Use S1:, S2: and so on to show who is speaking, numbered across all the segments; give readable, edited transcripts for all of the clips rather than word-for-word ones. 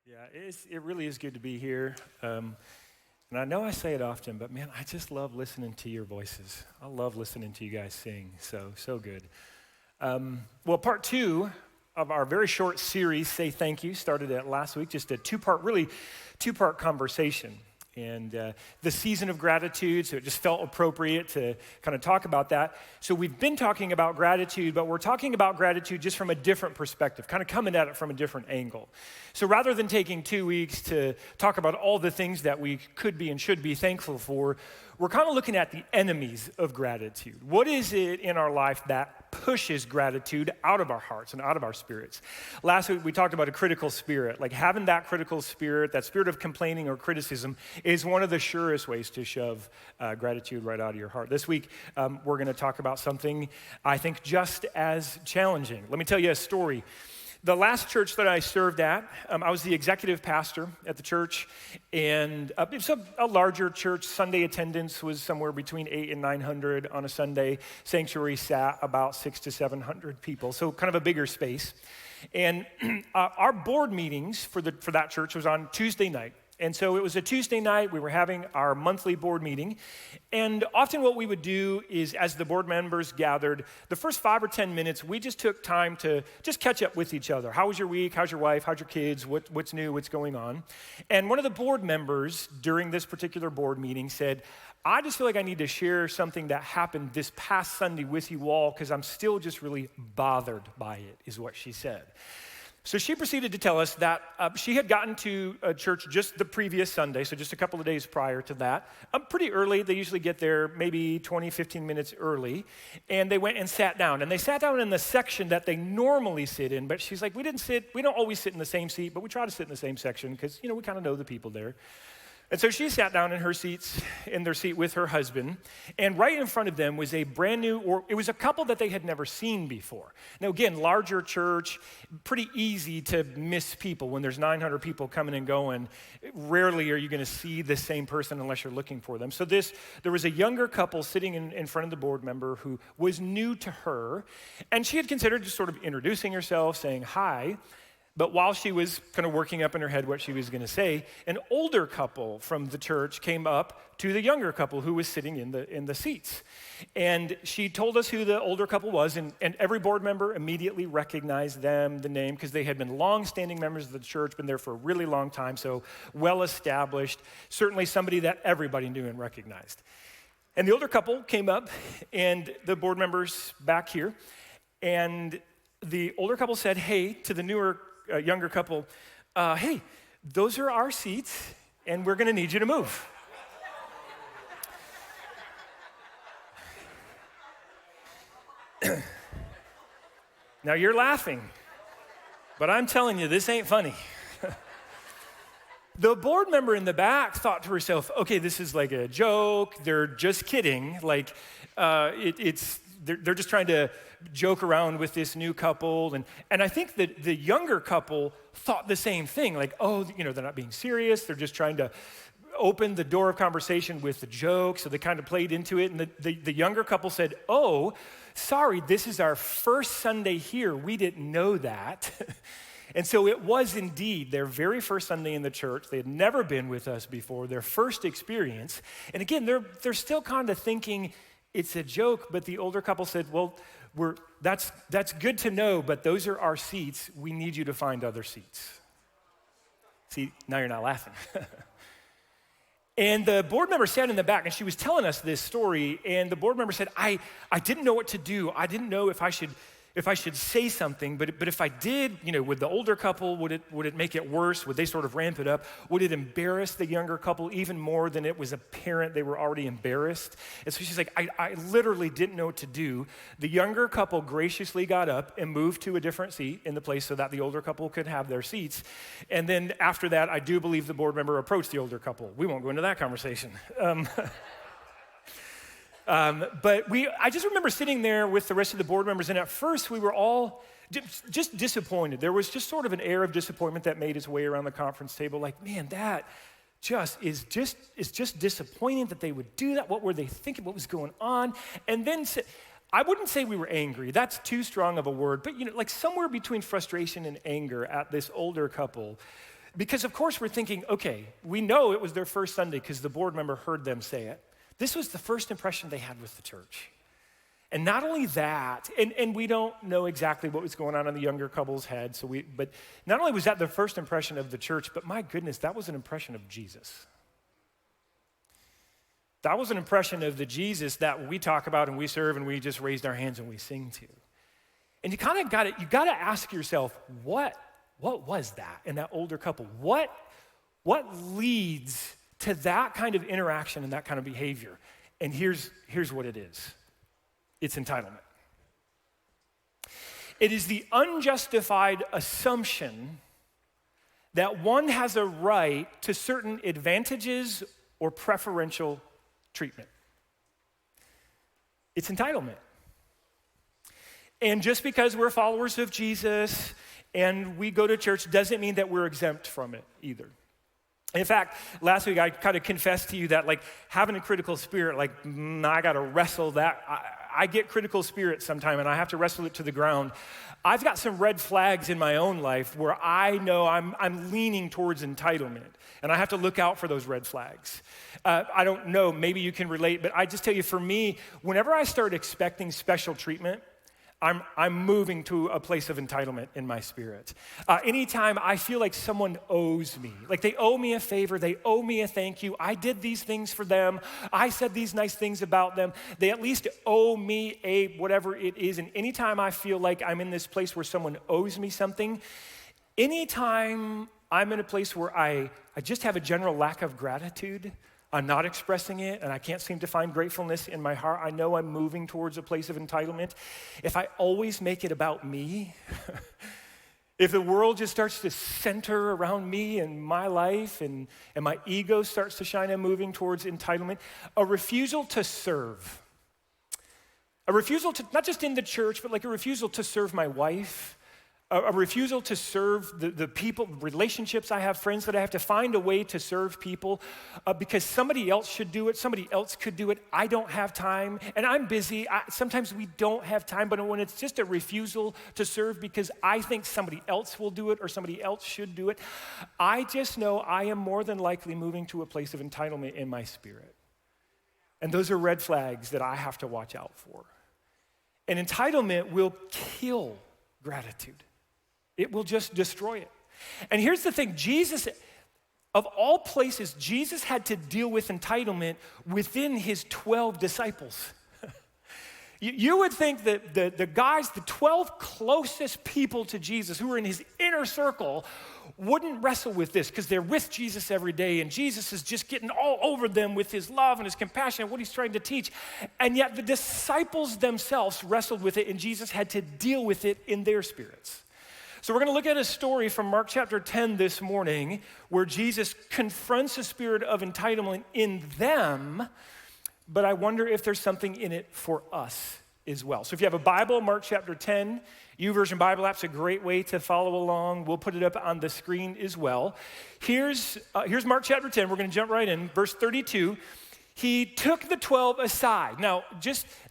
S1: Yeah, it really is good to be here. And I know I say it often, but man, I just love listening to your voices. I love listening to you guys sing. So good. Well, part two of our very short series, Say Thank You, started at last week, just a two-part conversation. And the season of gratitude, so it just felt appropriate to kind of talk about that. So we've been talking about gratitude, but we're talking about gratitude just from a different perspective, kind of coming at it from a different angle. So rather than taking 2 weeks to talk about all the things that we could be and should be thankful for, we're kind of looking at the enemies of gratitude. What is it in our life that pushes gratitude out of our hearts and out of our spirits? Last week, we talked about a critical spirit. Like having that critical spirit, that spirit of complaining or criticism, is one of the surest ways to shove gratitude right out of your heart. This week, we're going to talk about something I think just as challenging. Let me tell you a story. The last church that I served at, I was the executive pastor at the church, and it's a larger church. Sunday attendance was somewhere between 800 and 900 on a Sunday. Sanctuary sat about 600 to 700 people, so kind of a bigger space. And our board meetings for that church was on Tuesday night. And so it was a Tuesday night, we were having our monthly board meeting, and often what we would do is, as the board members gathered, the first 5 or 10 minutes, we just took time to just catch up with each other. How was your week? How's your wife? How's your kids? What's new? What's going on? And one of the board members during this particular board meeting said, I just feel like I need to share something that happened this past Sunday with you all because I'm still just really bothered by it, is what she said. So she proceeded to tell us that she had gotten to a church just the previous Sunday, so just a couple of days prior to that, pretty early. They usually get there maybe 20, 15 minutes early, and they went and sat down. And they sat down in the section that they normally sit in, but she's like, we don't always sit in the same seat, but we try to sit in the same section because, we kind of know the people there. And so she sat down in their seat with her husband, and right in front of them was a brand new, or it was a couple that they had never seen before. Now again, larger church, pretty easy to miss people when there's 900 people coming and going. Rarely are you gonna see the same person unless you're looking for them. So there was a younger couple sitting in front of the board member who was new to her, and she had considered just sort of introducing herself, saying hi. But while she was kind of working up in her head what she was going to say, an older couple from the church came up to the younger couple who was sitting in the seats. And she told us who the older couple was, and every board member immediately recognized them, the name, because they had been long-standing members of the church, been there for a really long time, so well-established, certainly somebody that everybody knew and recognized. And the older couple came up, and the board members back here, and the older couple said, hey, to the younger couple, hey, those are our seats, and we're gonna need you to move. Now you're laughing, but I'm telling you, this ain't funny. The board member in the back thought to herself, okay, this is like a joke, they're just kidding, like they're just trying to joke around with this new couple. And I think that the younger couple thought the same thing, like, oh, they're not being serious. They're just trying to open the door of conversation with a joke. So they kind of played into it. And the younger couple said, oh, sorry, this is our first Sunday here. We didn't know that. And so it was indeed their very first Sunday in the church. They had never been with us before, their first experience. And again, they're still kind of thinking, it's a joke, but the older couple said, well, that's good to know, but those are our seats. We need you to find other seats. See, now you're not laughing. And the board member sat in the back, and she was telling us this story, and the board member said, I didn't know what to do. I didn't know if I should say something, but if I did, with the older couple, would it make it worse? Would they sort of ramp it up? Would it embarrass the younger couple even more than it was apparent they were already embarrassed? And so she's like, I literally didn't know what to do. The younger couple graciously got up and moved to a different seat in the place so that the older couple could have their seats. And then after that, I do believe the board member approached the older couple. We won't go into that conversation. But I just remember sitting there with the rest of the board members, and at first we were all just disappointed. There was just sort of an air of disappointment that made its way around the conference table, like, man, that is just disappointing that they would do that. What were they thinking? What was going on? And then I wouldn't say we were angry. That's too strong of a word, but like somewhere between frustration and anger at this older couple Because of course we're thinking, okay, we know it was their first Sunday because the board member heard them say it. This was the first impression they had with the church. And not only that, and we don't know exactly what was going on in the younger couple's head, but not only was that the first impression of the church, but my goodness, that was an impression of Jesus. That was an impression of the Jesus that we talk about and we serve and we just raised our hands and we sing to. And you kind of got to ask yourself, what was that in that older couple? What leads to that kind of interaction and that kind of behavior? And here's what it is. It's entitlement. It is the unjustified assumption that one has a right to certain advantages or preferential treatment. It's entitlement. And just because we're followers of Jesus and we go to church doesn't mean that we're exempt from it either. In fact, last week I kind of confessed to you that like having a critical spirit, I got to wrestle that. I get critical spirit sometime and I have to wrestle it to the ground. I've got some red flags in my own life where I know I'm leaning towards entitlement and I have to look out for those red flags. I don't know, maybe you can relate, but I just tell you, for me, whenever I start expecting special treatment, I'm moving to a place of entitlement in my spirit. Anytime I feel like someone owes me, like they owe me a favor, they owe me a thank you, I did these things for them, I said these nice things about them, they at least owe me a whatever it is. And anytime I feel like I'm in this place where someone owes me something, anytime I'm in a place where I just have a general lack of gratitude, I'm not expressing it, and I can't seem to find gratefulness in my heart, I know I'm moving towards a place of entitlement. If I always make it about me, if the world just starts to center around me and my life, and my ego starts to shine, I'm moving towards entitlement. A refusal to serve. A refusal to, not just in the church, but like a refusal to serve my wife, a refusal to serve the people, relationships I have, friends that I have to find a way to serve people because somebody else should do it, somebody else could do it, I don't have time, and I'm busy. Sometimes we don't have time, but when it's just a refusal to serve because I think somebody else will do it or somebody else should do it, I just know I am more than likely moving to a place of entitlement in my spirit. And those are red flags that I have to watch out for. And entitlement will kill gratitude. It will just destroy it. And here's the thing, Jesus, of all places, Jesus had to deal with entitlement within his 12 disciples. You would think that the 12 closest people to Jesus who were in his inner circle wouldn't wrestle with this because they're with Jesus every day and Jesus is just getting all over them with his love and his compassion and what he's trying to teach. And yet the disciples themselves wrestled with it and Jesus had to deal with it in their spirits. So we're going to look at a story from Mark chapter 10 this morning where Jesus confronts a spirit of entitlement in them, but I wonder if there's something in it for us as well. So if you have a Bible, Mark chapter 10, YouVersion Bible app's a great way to follow along. We'll put it up on the screen as well. Here's Mark chapter 10. We're going to jump right in. Verse 32. He took the 12 aside. Now,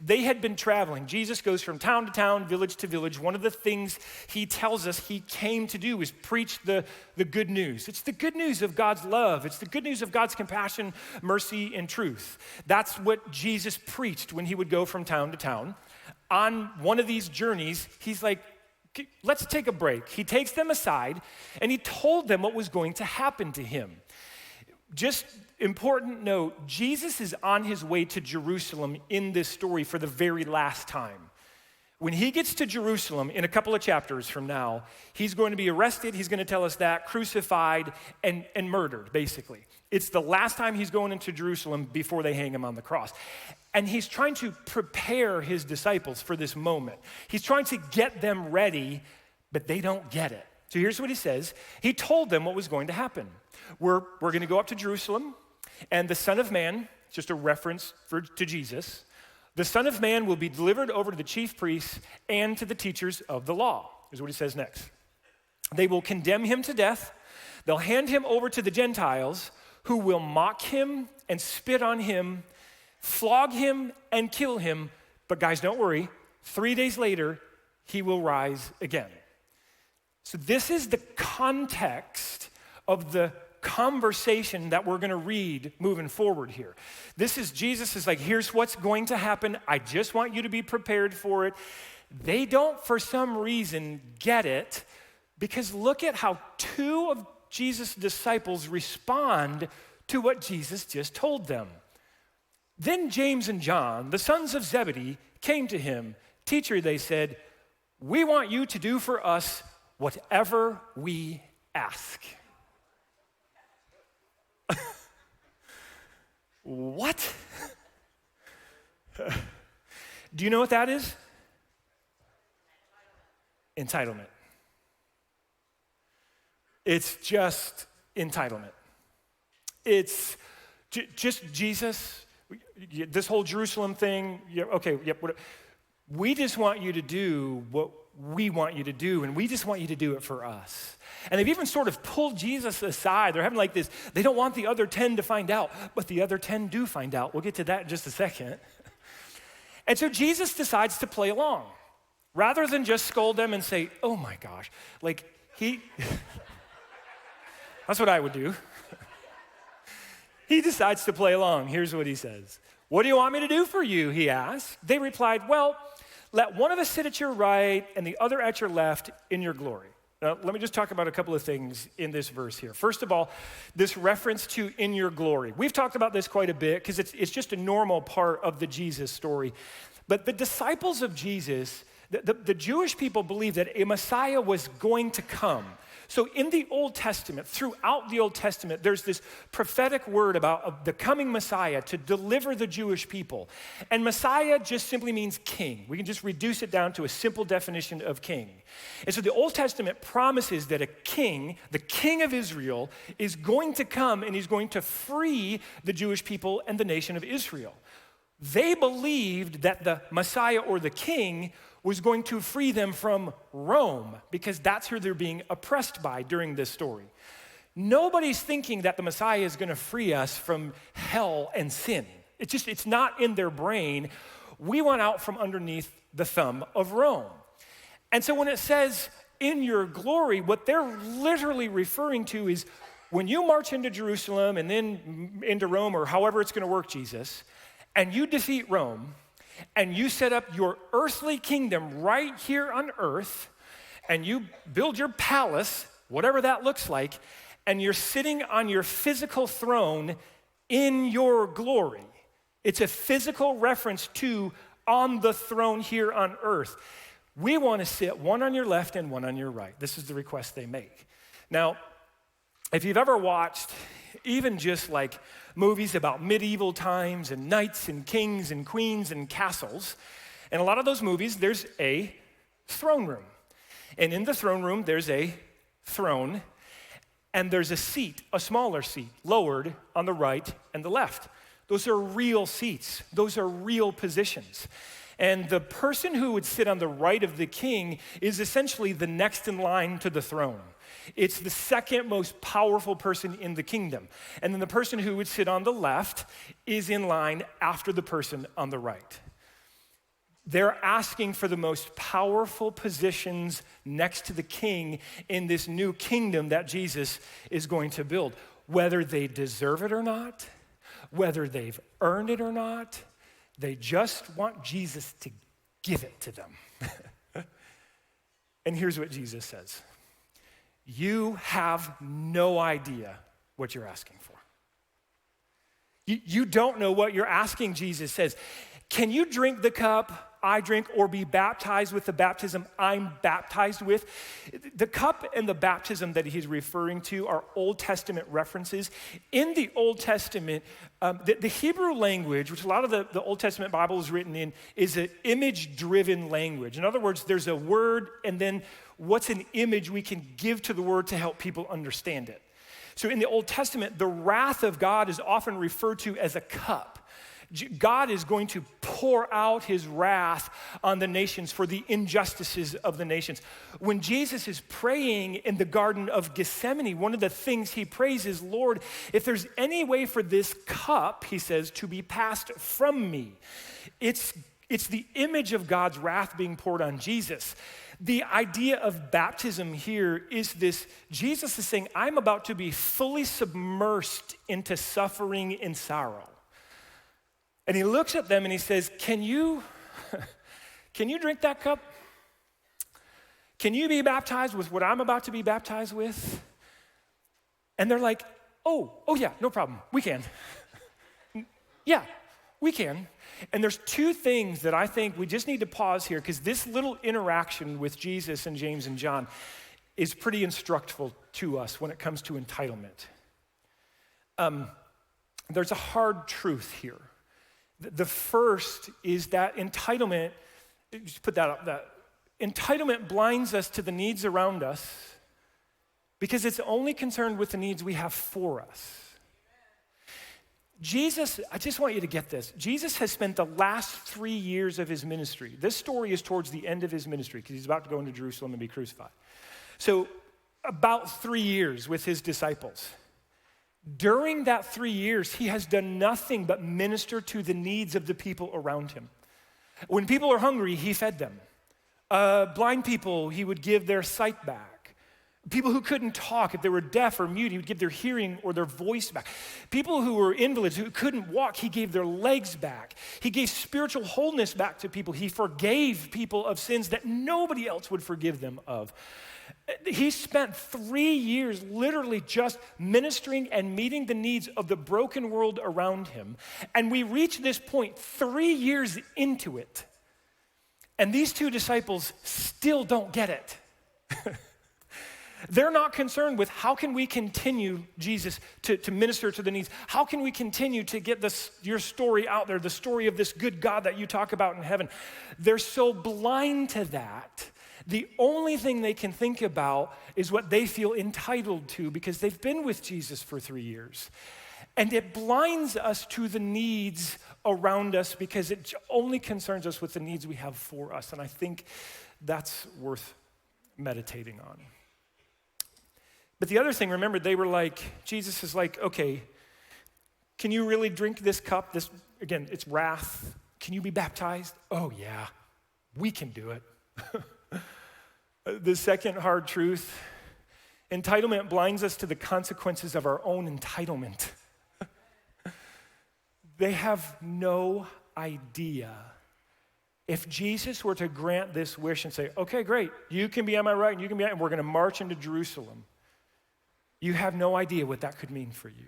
S1: they had been traveling. Jesus goes from town to town, village to village. One of the things he tells us he came to do is preach the good news. It's the good news of God's love. It's the good news of God's compassion, mercy, and truth. That's what Jesus preached when he would go from town to town. On one of these journeys, he's like, let's take a break. He takes them aside, and he told them what was going to happen to him. Just important note, Jesus is on his way to Jerusalem in this story for the very last time. When he gets to Jerusalem in a couple of chapters from now, he's going to be arrested, he's going to tell us that, crucified, and murdered, basically. It's the last time he's going into Jerusalem before they hang him on the cross. And he's trying to prepare his disciples for this moment. He's trying to get them ready, but they don't get it. So here's what he says. He told them what was going to happen. We're going to go up to Jerusalem, and the Son of Man, just a reference to Jesus, the Son of Man will be delivered over to the chief priests and to the teachers of the law. Here's what he says next. They will condemn him to death. They'll hand him over to the Gentiles, who will mock him and spit on him, flog him and kill him. But guys, don't worry. 3 days later, he will rise again. So this is the context of the conversation that we're going to read moving forward here. This is Jesus is like, here's what's going to happen. I just want you to be prepared for it. They don't, for some reason, get it, because look at how two of Jesus' disciples respond to what Jesus just told them. Then James and John, the sons of Zebedee, came to him. Teacher, they said, we want you to do for us whatever we ask. What? Do you know what that is? Entitlement. It's just entitlement. It's just Jesus, this whole Jerusalem thing, we just want you to do what we want you to do, and we just want you to do it for us. And they've even sort of pulled Jesus aside. They're having like this, they don't want the other 10 to find out, but the other 10 do find out. We'll get to that in just a second. And so Jesus decides to play along. Rather than just scold them and say, oh my gosh, that's what I would do. He decides to play along. Here's what he says. What do you want me to do for you, he asked. They replied, well, let one of us sit at your right and the other at your left in your glory. Now, let me just talk about a couple of things in this verse here. First of all, this reference to in your glory. We've talked about this quite a bit because it's just a normal part of the Jesus story. But the disciples of Jesus, the Jewish people believed that a Messiah was going to come. So in the Old Testament, throughout the Old Testament, there's this prophetic word about the coming Messiah to deliver the Jewish people. And Messiah just simply means king. We can just reduce it down to a simple definition of king. And so the Old Testament promises that a king, the king of Israel, is going to come and he's going to free the Jewish people and the nation of Israel. They believed that the Messiah or the king was going to free them from Rome because that's who they're being oppressed by during this story. Nobody's thinking that the Messiah is going to free us from hell and sin. It's not in their brain. We want out from underneath the thumb of Rome. And so when it says in your glory, what they're literally referring to is when you march into Jerusalem and then into Rome or however it's going to work, Jesus, and you defeat Rome, and you set up your earthly kingdom right here on earth, and you build your palace, whatever that looks like, and you're sitting on your physical throne in your glory. It's a physical reference to on the throne here on earth. We want to sit one on your left and one on your right. This is the request they make. Now, if you've ever watched even just like movies about medieval times and knights and kings and queens and castles, in a lot of those movies, there's a throne room. And in the throne room, there's a throne, and there's a seat, a smaller seat, lowered on the right and the left. Those are real seats. Those are real positions. And the person who would sit on the right of the king is essentially the next in line to the throne. It's the second most powerful person in the kingdom. And then the person who would sit on the left is in line after the person on the right. They're asking for the most powerful positions next to the king in this new kingdom that Jesus is going to build. Whether they deserve it or not, whether they've earned it or not, they just want Jesus to give it to them. And here's what Jesus says. You have no idea what you're asking for. You don't know what you're asking, Jesus says. Can you drink the cup I drink or be baptized with the baptism I'm baptized with? The cup and the baptism that he's referring to are Old Testament references. In the Old Testament, the Hebrew language, which a lot of the Old Testament Bible is written in, is an image-driven language. In other words, there's a word and then what's an image we can give to the word to help people understand it. So in the Old Testament, the wrath of God is often referred to as a cup. God is going to pour out his wrath on the nations for the injustices of the nations. When Jesus is praying in the Garden of Gethsemane, one of the things he prays is, Lord, if there's any way for this cup, he says, to be passed from me, it's It's the image of God's wrath being poured on Jesus. The idea of baptism here is this: Jesus is saying, I'm about to be fully submersed into suffering and sorrow. And he looks at them and he says, can you drink that cup? Can you be baptized with what I'm about to be baptized with? And they're like, oh yeah, no problem, we can. Yeah, we can. And there's two things that I think we just need to pause here, because this little interaction with Jesus and James and John is pretty instructful to us when it comes to entitlement. There's a hard truth here. The first is that entitlement, just put that up, that entitlement blinds us to the needs around us because it's only concerned with the needs we have for us. Jesus, I just want you to get this. Jesus has spent the last 3 years of his ministry. This story is towards the end of his ministry because he's about to go into Jerusalem and be crucified. So about 3 years with his disciples. During that 3 years, he has done nothing but minister to the needs of the people around him. When people are hungry, he fed them. Blind people, he would give their sight back. People who couldn't talk, if they were deaf or mute, he would give their hearing or their voice back. People who were invalids, who couldn't walk, he gave their legs back. He gave spiritual wholeness back to people. He forgave people of sins that nobody else would forgive them of. He spent 3 years literally just ministering and meeting the needs of the broken world around him. And we reach this point 3 years into it. And these two disciples still don't get it. They're not concerned with how can we continue, Jesus, to minister to the needs. How can we continue to get your story out there, the story of this good God that you talk about in heaven. They're so blind to that. The only thing they can think about is what they feel entitled to because they've been with Jesus for 3 years. And it blinds us to the needs around us because it only concerns us with the needs we have for us. And I think that's worth meditating on. But the other thing, remember, they were like, Jesus is like, okay, can you really drink this cup? This, again, it's wrath. Can you be baptized? Oh yeah, we can do it. The second hard truth, entitlement blinds us to the consequences of our own entitlement. They have no idea. If Jesus were to grant this wish and say, okay, great, you can be on my right and you can be on, and we're gonna march into Jerusalem. You have no idea what that could mean for you.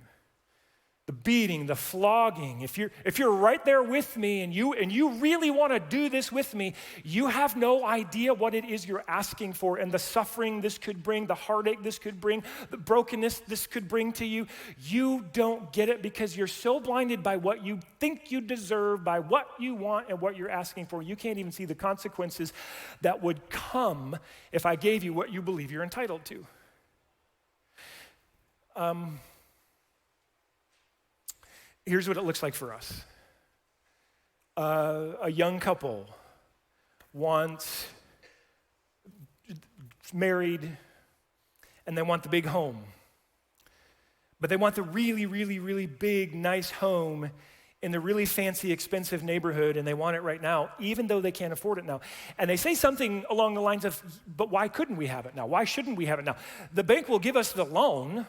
S1: The beating, the flogging, if you're right there with me and you really want to do this with me, you have no idea what it is you're asking for and the suffering this could bring, the heartache this could bring, the brokenness this could bring to you. You don't get it because you're so blinded by what you think you deserve, by what you want and what you're asking for. You can't even see the consequences that would come if I gave you what you believe you're entitled to. Here's what it looks like for us. A young couple wants married and they want the big home. But they want the really, really, really big, nice home in the really fancy, expensive neighborhood, and they want it right now, even though they can't afford it now. And they say something along the lines of, but why couldn't we have it now? Why shouldn't we have it now? The bank will give us the loan.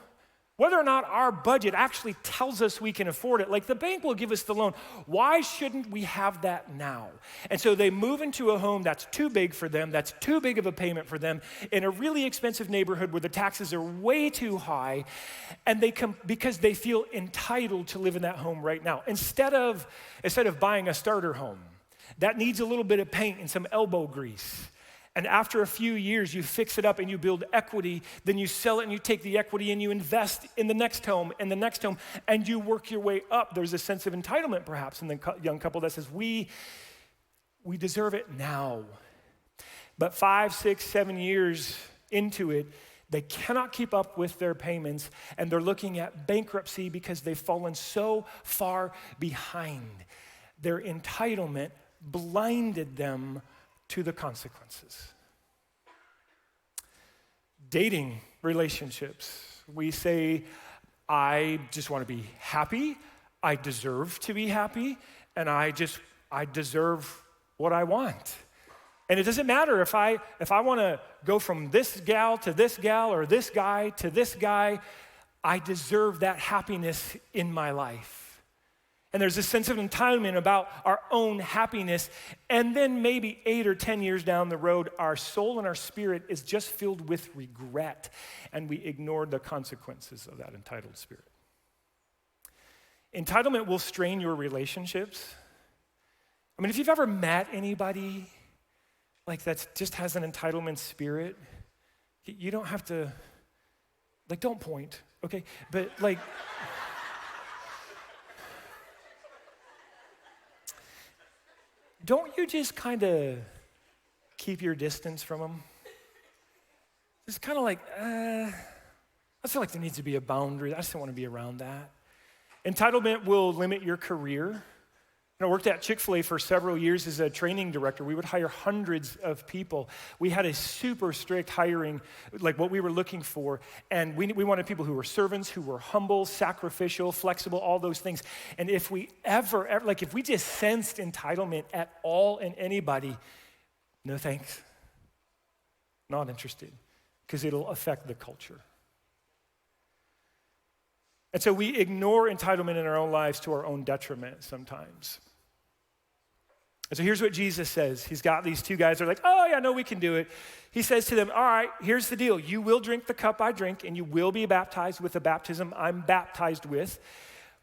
S1: Whether or not our budget actually tells us we can afford it, like the bank will give us the loan. Why shouldn't we have that now? And so they move into a home that's too big for them, that's too big of a payment for them, in a really expensive neighborhood where the taxes are way too high, and they come because they feel entitled to live in that home right now. Instead of buying a starter home that needs a little bit of paint and some elbow grease, and after a few years, you fix it up and you build equity, then you sell it and you take the equity and you invest in the next home and the next home, and you work your way up. There's a sense of entitlement perhaps in the young couple that says, we deserve it now. But 5, 6, 7 years into it, they cannot keep up with their payments and they're looking at bankruptcy because they've fallen so far behind. Their entitlement blinded them to the consequences. Dating relationships. We say, I just want to be happy, I deserve to be happy, and I deserve what I want. And it doesn't matter if I want to go from this gal to this gal or this guy to this guy, I deserve that happiness in my life. And there's this sense of entitlement about our own happiness. And then maybe 8 or 10 years down the road, our soul and our spirit is just filled with regret. And we ignore the consequences of that entitled spirit. Entitlement will strain your relationships. I mean, if you've ever met anybody like that just has an entitlement spirit, you don't have to, like, don't point, okay? But like, don't you just kind of keep your distance from them? It's kind of like, I feel like there needs to be a boundary. I just don't want to be around that. Entitlement will limit your career. I worked at Chick-fil-A for several years as a training director. We would hire hundreds of people. We had a super strict hiring, like what we were looking for. And we wanted people who were servants, who were humble, sacrificial, flexible, all those things. And if we ever, like if we just sensed entitlement at all in anybody, no thanks. Not interested, because it'll affect the culture. And so we ignore entitlement in our own lives to our own detriment sometimes. And so here's what Jesus says. He's got these two guys. They're like, oh, yeah, no, we can do it. He says to them, all right, here's the deal. You will drink the cup I drink, and you will be baptized with the baptism I'm baptized with.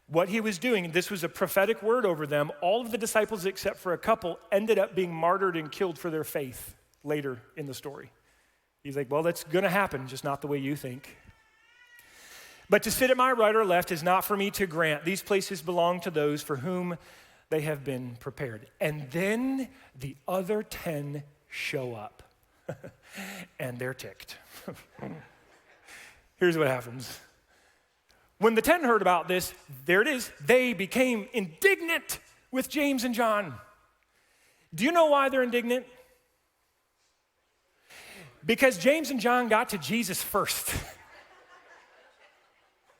S1: What he was doing, this was a prophetic word over them. All of the disciples, except for a couple, ended up being martyred and killed for their faith later in the story. He's like, well, that's going to happen, just not the way you think. But to sit at my right or left is not for me to grant. These places belong to those for whom they have been prepared. And then the other 10 show up, and they're ticked. Here's what happens. When the 10 heard about this, there it is, they became indignant with James and John. Do you know why they're indignant? Because James and John got to Jesus first.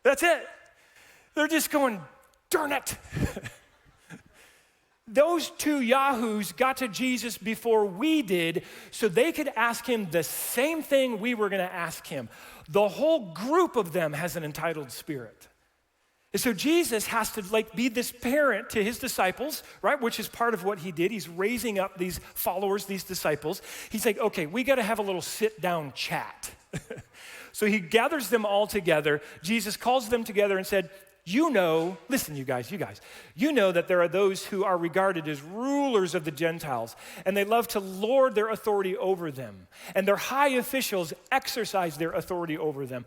S1: That's it. They're just going, darn it. Those two yahoos got to Jesus before we did, so they could ask him the same thing we were going to ask him. The whole group of them has an entitled spirit. And so Jesus has to be this parent to his disciples, right? Which is part of what he did. He's raising up these followers, these disciples. He's like, okay, we got to have a little sit-down chat. So he gathers them all together. Jesus calls them together and said, you know, listen, you guys, you know that there are those who are regarded as rulers of the Gentiles, and they love to lord their authority over them, and their high officials exercise their authority over them.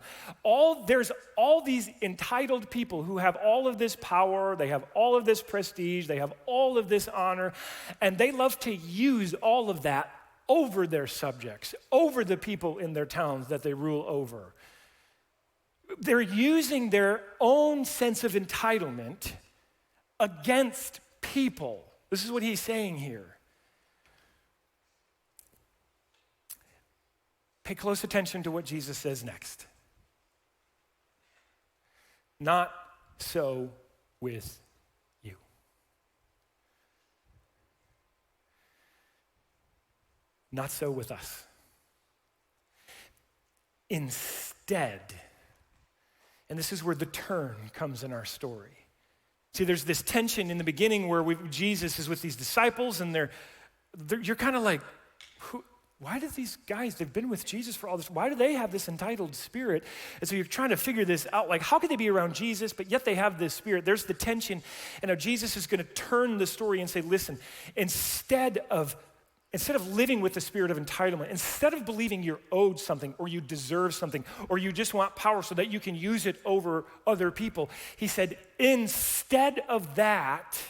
S1: There's all these entitled people who have all of this power, they have all of this prestige, they have all of this honor, and they love to use all of that over their subjects, over the people in their towns that they rule over. They're using their own sense of entitlement against people. This is what he's saying here. Pay close attention to what Jesus says next. Not so with you. Not so with us. Instead, and this is where the turn comes in our story. See, there's this tension in the beginning where Jesus is with these disciples, and you're kind of like, why do these guys, they've been with Jesus for all this, why do they have this entitled spirit? And so you're trying to figure this out, like how could they be around Jesus, but yet they have this spirit? There's the tension, and now Jesus is going to turn the story and say, listen, instead of living with the spirit of entitlement, instead of believing you're owed something or you deserve something or you just want power so that you can use it over other people, he said, instead of that,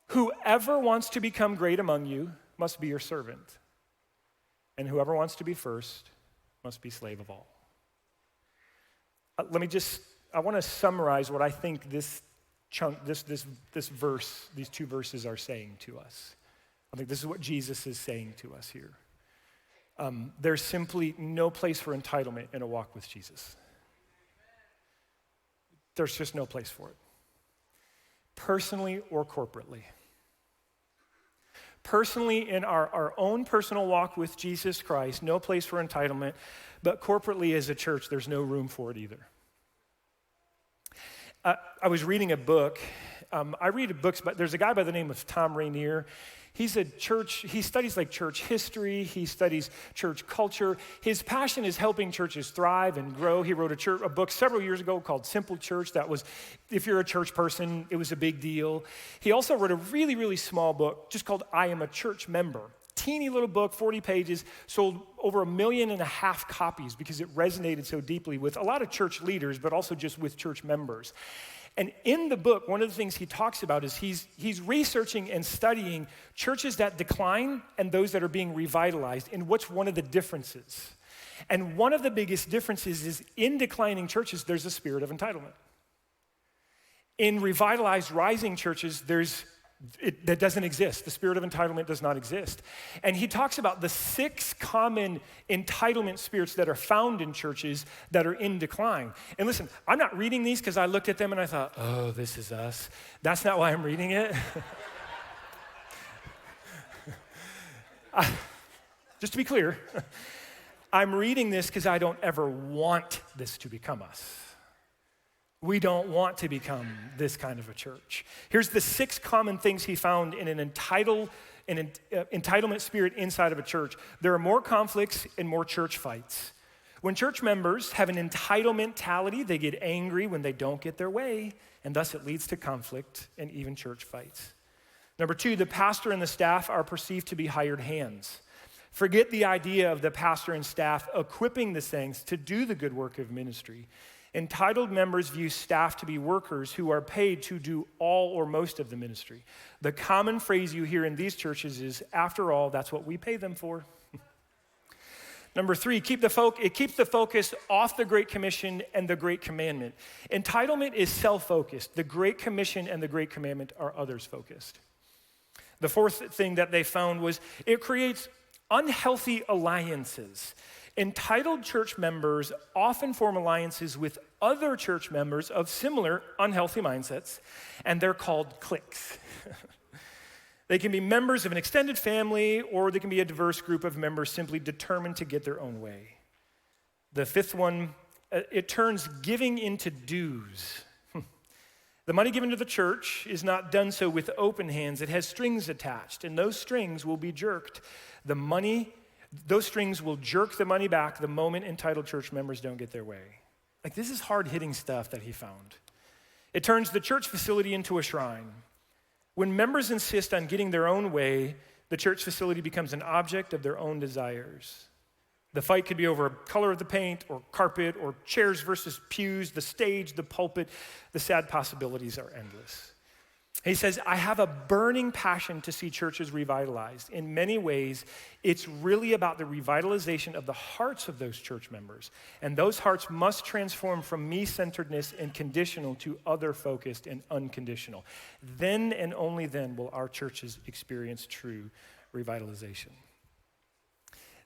S1: whoever wants to become great among you must be your servant, and whoever wants to be first must be slave of all. I want to summarize what I think this chunk, this verse, these two verses are saying to us. I think this is what Jesus is saying to us here. There's simply no place for entitlement in a walk with Jesus. There's just no place for it, personally or corporately. personally in our own personal walk with Jesus Christ, no place for entitlement, but corporately as a church, there's no room for it either. I was reading a book. I read books, but there's a guy by the name of Tom Rainier. He studies like church history, he studies church culture. His passion is helping churches thrive and grow. He wrote a book several years ago called Simple Church. That was, if you're a church person, it was a big deal. He also wrote a really, really small book just called I Am a Church Member. Teeny little book, 40 pages, sold over 1.5 million copies because it resonated so deeply with a lot of church leaders, but also just with church members. And in the book, one of the things he talks about is he's researching and studying churches that decline and those that are being revitalized, and what's one of the differences. And one of the biggest differences is in declining churches, there's a spirit of entitlement. In revitalized, rising churches, that doesn't exist. The spirit of entitlement does not exist. And he talks about the 6 common entitlement spirits that are found in churches that are in decline. And listen, I'm not reading these because I looked at them and I thought, oh, this is us. That's not why I'm reading it. Just to be clear, I'm reading this because I don't ever want this to become us. We don't want to become this kind of a church. Here's the 6 common things he found in an entitlement spirit inside of a church. There are more conflicts and more church fights. When church members have an entitlement mentality, they get angry when they don't get their way, and thus it leads to conflict and even church fights. Number 2, the pastor and the staff are perceived to be hired hands. Forget the idea of the pastor and staff equipping the saints to do the good work of ministry. Entitled members view staff to be workers who are paid to do all or most of the ministry. The common phrase you hear in these churches is, after all, that's what we pay them for. Number 3, it keeps the focus off the Great Commission and the Great Commandment. Entitlement is self-focused. The Great Commission and the Great Commandment are others-focused. The 4th thing that they found was it creates unhealthy alliances. Entitled church members often form alliances with other church members of similar unhealthy mindsets, and they're called cliques. They can be members of an extended family, or they can be a diverse group of members simply determined to get their own way. The 5th one, it turns giving into dues. The money given to the church is not done so with open hands. It has strings attached, and those strings will be jerked. Those strings will jerk the money back the moment entitled church members don't get their way. Like, this is hard-hitting stuff that he found. It turns the church facility into a shrine. When members insist on getting their own way, the church facility becomes an object of their own desires. The fight could be over color of the paint or carpet or chairs versus pews, the stage, the pulpit. The sad possibilities are endless. He says, I have a burning passion to see churches revitalized. In many ways, it's really about the revitalization of the hearts of those church members. And those hearts must transform from me-centeredness and conditional to other-focused and unconditional. Then and only then will our churches experience true revitalization.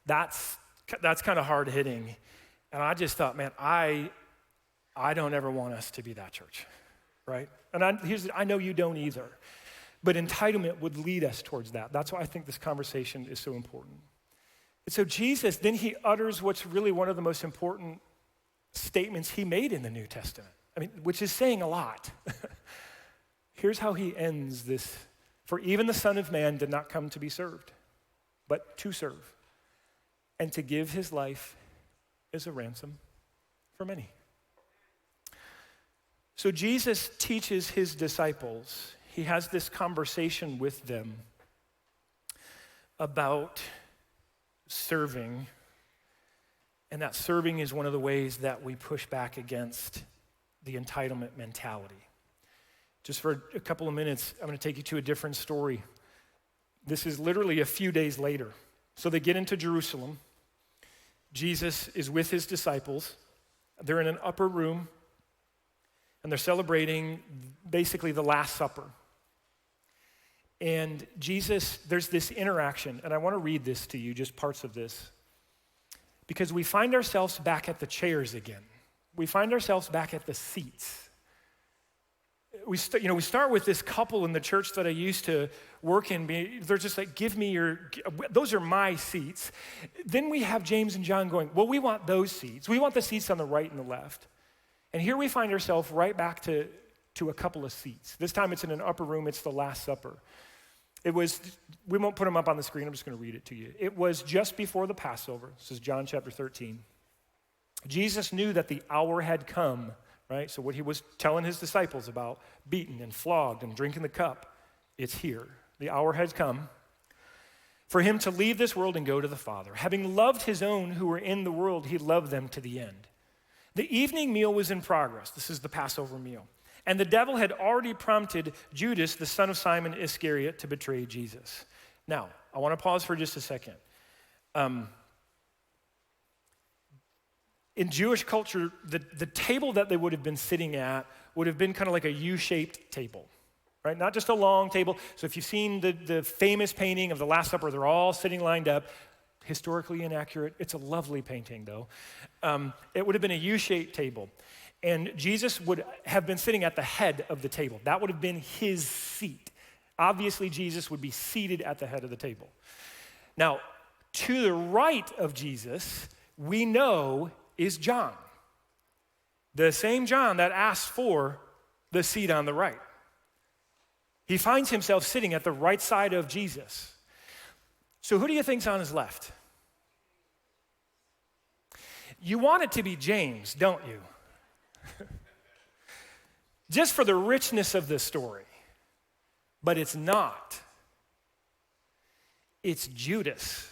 S1: That's kind of hard-hitting. And I just thought, man, I don't ever want us to be that church, right? And I know you don't either, but entitlement would lead us towards that. That's why I think this conversation is so important. And so Jesus, then he utters what's really one of the most important statements he made in the New Testament, which is saying a lot. Here's how he ends this. For even the Son of Man did not come to be served, but to serve, and to give his life as a ransom for many. So Jesus teaches his disciples, he has this conversation with them about serving, and that serving is one of the ways that we push back against the entitlement mentality. Just for a couple of minutes, I'm going to take you to a different story. This is literally a few days later. So they get into Jerusalem. Jesus is with his disciples. They're in an upper room, and they're celebrating basically the Last Supper. And Jesus, there's this interaction, and I want to read this to you, just parts of this, because we find ourselves back at the chairs again. We find ourselves back at the seats. we start with this couple in the church that I used to work in. They're just like, give me those are my seats. Then we have James and John going, well, we want those seats. We want the seats on the right and the left. And here we find ourselves right back to a couple of seats. This time it's in an upper room. It's the Last Supper. We won't put them up on the screen. I'm just going to read it to you. It was just before the Passover. This is John chapter 13. Jesus knew that the hour had come, right? So what he was telling his disciples about beaten and flogged and drinking the cup, it's here. The hour has come for him to leave this world and go to the Father. Having loved his own who were in the world, he loved them to the end. The evening meal was in progress. This is the Passover meal. And the devil had already prompted Judas, the son of Simon Iscariot, to betray Jesus. Now, I want to pause for just a second. In Jewish culture, the table that they would have been sitting at would have been kind of like a U-shaped table, right? Not just a long table. So if you've seen the famous painting of the Last Supper, they're all sitting lined up. Historically inaccurate. It's a lovely painting, though. It would have been a U-shaped table. And Jesus would have been sitting at the head of the table. That would have been his seat. Obviously, Jesus would be seated at the head of the table. Now, to the right of Jesus, we know is John. The same John that asked for the seat on the right. He finds himself sitting at the right side of Jesus. So who do you think's on his left? You want it to be James, don't you? Just for the richness of this story. But it's not. It's Judas.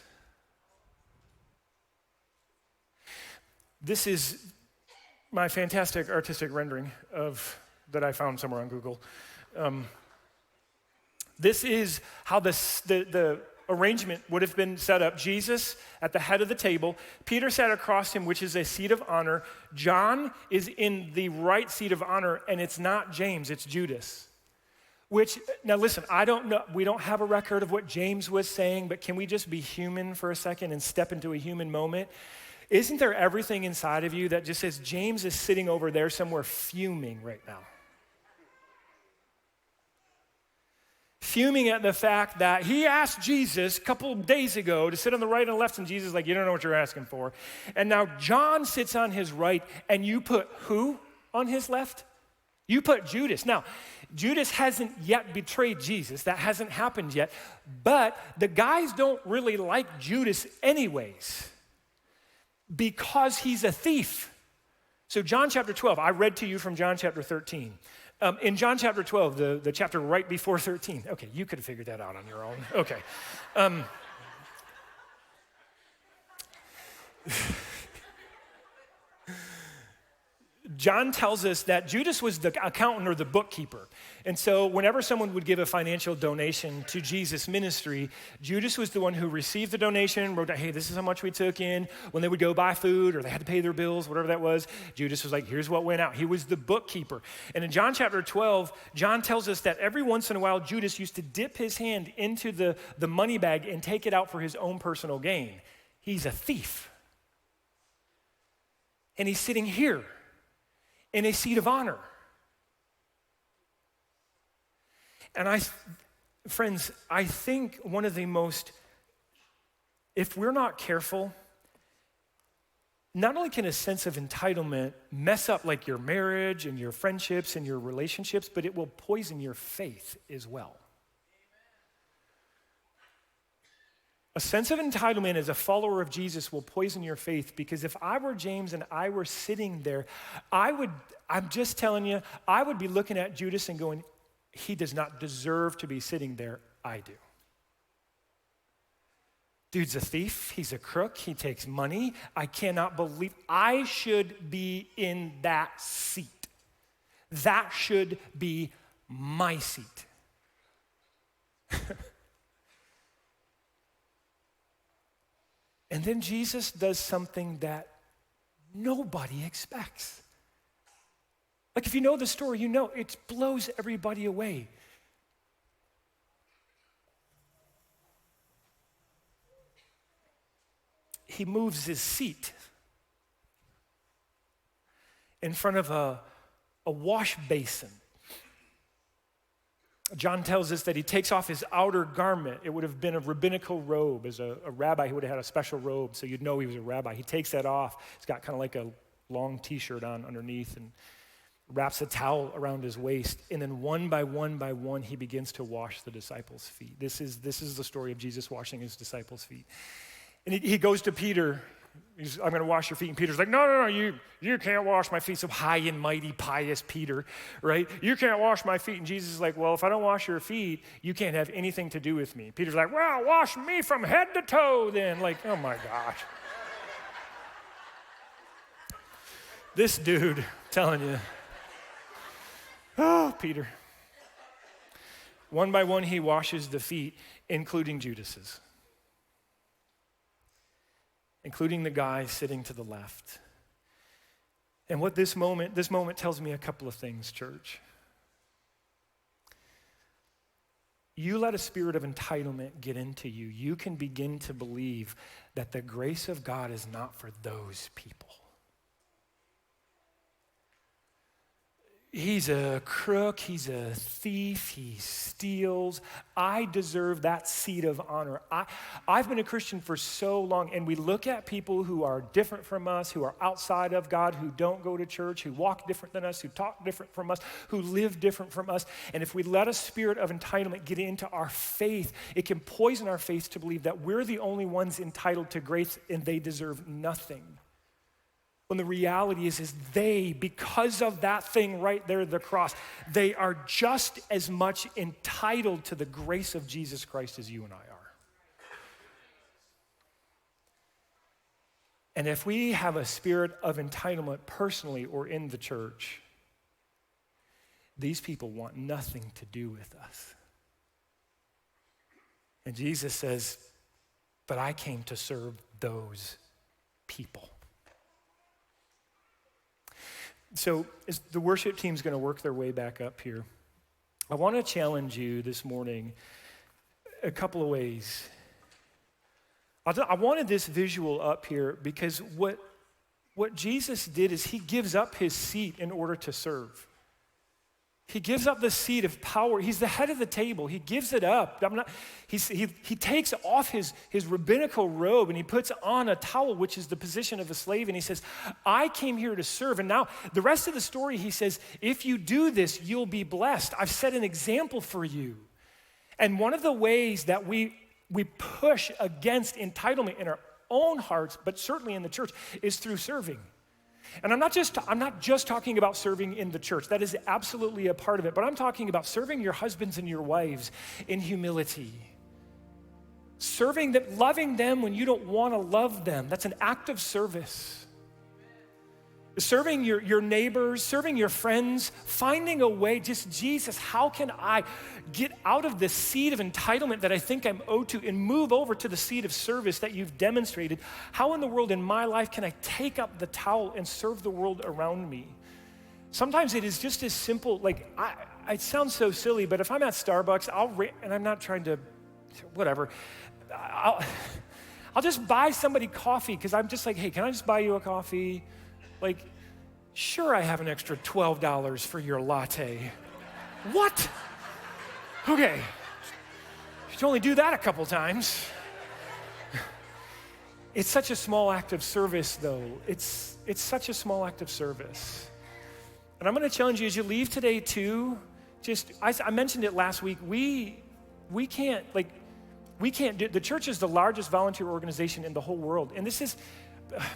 S1: This is my fantastic artistic rendering that I found somewhere on Google. This is how the arrangement would have been set up. Jesus at the head of the table. Peter sat across him, which is a seat of honor. John is in the right seat of honor, and it's not James, it's Judas. Which, now listen, I don't know, we don't have a record of what James was saying, but can we just be human for a second and step into a human moment? Isn't there everything inside of you that just says, James is sitting over there somewhere fuming right now? Fuming at the fact that he asked Jesus a couple of days ago to sit on the right and left, and Jesus is like, you don't know what you're asking for. And now John sits on his right, and you put who on his left? You put Judas. Now, Judas hasn't yet betrayed Jesus. That hasn't happened yet. But the guys don't really like Judas anyways because he's a thief. So John chapter 12, I read to you from John chapter 13. In John chapter 12, the chapter right before 13. Okay, you could have figured that out on your own. Okay. John tells us that Judas was the accountant or the bookkeeper. And so whenever someone would give a financial donation to Jesus' ministry, Judas was the one who received the donation, wrote down, hey, this is how much we took in. When they would go buy food or they had to pay their bills, whatever that was, Judas was like, here's what went out. He was the bookkeeper. And in John chapter 12, John tells us that every once in a while, Judas used to dip his hand into the money bag and take it out for his own personal gain. He's a thief. And he's sitting here in a seat of honor. And friends, I think one of the most, if we're not careful, not only can a sense of entitlement mess up like your marriage and your friendships and your relationships, but it will poison your faith as well. A sense of entitlement as a follower of Jesus will poison your faith, because if I were James and I were sitting there, I'm just telling you, I would be looking at Judas and going, he does not deserve to be sitting there, I do. Dude's a thief, he's a crook, he takes money. I cannot believe I should be in that seat. That should be my seat. And then Jesus does something that nobody expects. Like if you know the story, you know it blows everybody away. He moves his seat in front of a wash basin John tells us that he takes off his outer garment. It would have been a rabbinical robe. As a rabbi, he would have had a special robe, so you'd know he was a rabbi. He takes that off. He's got kind of like a long t-shirt on underneath and wraps a towel around his waist. And then one by one, he begins to wash the disciples' feet. This is the story of Jesus washing his disciples' feet. And he goes to Peter. I'm going to wash your feet. And Peter's like, no, you can't wash my feet. So high and mighty, pious Peter, right? You can't wash my feet. And Jesus is like, well, if I don't wash your feet, you can't have anything to do with me. Peter's like, well, wash me from head to toe then. Like, oh my gosh. This dude, telling you. Oh, Peter. One by one, he washes the feet, including Judas's. Including the guy sitting to the left. And what this moment tells me a couple of things, church. You let a spirit of entitlement get into you, you can begin to believe that the grace of God is not for those people. He's a crook, he's a thief, he steals. I deserve that seat of honor. I've been a Christian for so long, and we look at people who are different from us, who are outside of God, who don't go to church, who walk different than us, who talk different from us, who live different from us. And if we let a spirit of entitlement get into our faith, it can poison our faith to believe that we're the only ones entitled to grace and they deserve nothing. When the reality is they, because of that thing right there, the cross, they are just as much entitled to the grace of Jesus Christ as you and I are. And if we have a spirit of entitlement personally or in the church, these people want nothing to do with us. And Jesus says, but I came to serve those people. So as the worship team's going to work their way back up here, I want to challenge you this morning a couple of ways. I wanted this visual up here because what Jesus did is he gives up his seat in order to serve. He gives up the seat of power. He's the head of the table. He gives it up. He takes off his rabbinical robe and he puts on a towel, which is the position of a slave, and he says, I came here to serve. And now the rest of the story, he says, if you do this, you'll be blessed. I've set an example for you. And one of the ways that we push against entitlement in our own hearts, but certainly in the church, is through serving. And I'm not just talking about serving in the church. That is absolutely a part of it. But I'm talking about serving your husbands and your wives in humility. Serving them, loving them when you don't want to love them. That's an act of service. Serving your neighbors, serving your friends, finding a way, just Jesus, how can I get out of the seat of entitlement that I think I'm owed to and move over to the seat of service that you've demonstrated? How in the world in my life can I take up the towel and serve the world around me? Sometimes it is just as simple, like, it sounds so silly, but if I'm at Starbucks, and I'm not trying to, whatever, I'll just buy somebody coffee because I'm just like, hey, can I just buy you a coffee? Like, sure, I have an extra $12 for your latte. What? Okay. You should only do that a couple times. It's such a small act of service, though. It's such a small act of service. And I'm going to challenge you as you leave today, too. I mentioned it last week. We can't do, the church is the largest volunteer organization in the whole world. And this is,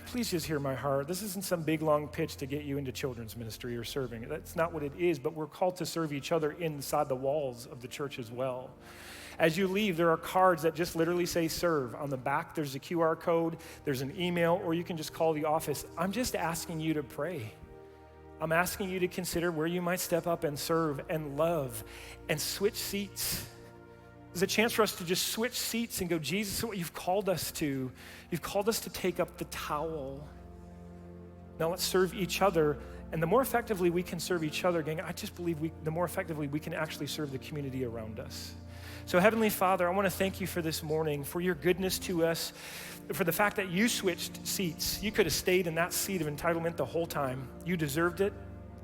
S1: please just hear my heart. This isn't some big, long pitch to get you into children's ministry or serving. That's not what it is, but we're called to serve each other inside the walls of the church as well. As you leave, there are cards that just literally say serve. On the back, there's a QR code, there's an email, or you can just call the office. I'm just asking you to pray. I'm asking you to consider where you might step up and serve and love and switch seats. There's a chance for us to just switch seats and go, Jesus, this is what you've called us to. You've called us to take up the towel. Now let's serve each other. And the more effectively we can serve each other, gang, I just believe the more effectively we can actually serve the community around us. So Heavenly Father, I want to thank you for this morning, for your goodness to us, for the fact that you switched seats. You could have stayed in that seat of entitlement the whole time. You deserved it.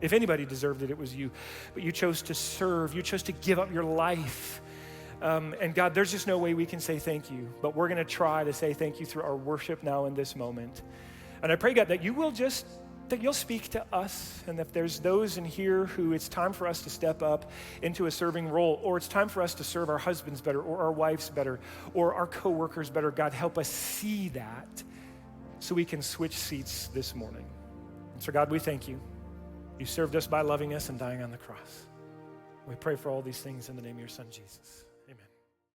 S1: If anybody deserved it, it was you. But you chose to serve. You chose to give up your life. And God, there's just no way we can say thank you, but we're going to try to say thank you through our worship now in this moment. And I pray, God, that you'll speak to us, and if there's those in here who it's time for us to step up into a serving role, or it's time for us to serve our husbands better, or our wives better, or our coworkers better, God, help us see that so we can switch seats this morning. And so, God, we thank you. You served us by loving us and dying on the cross. We pray for all these things in the name of your Son, Jesus.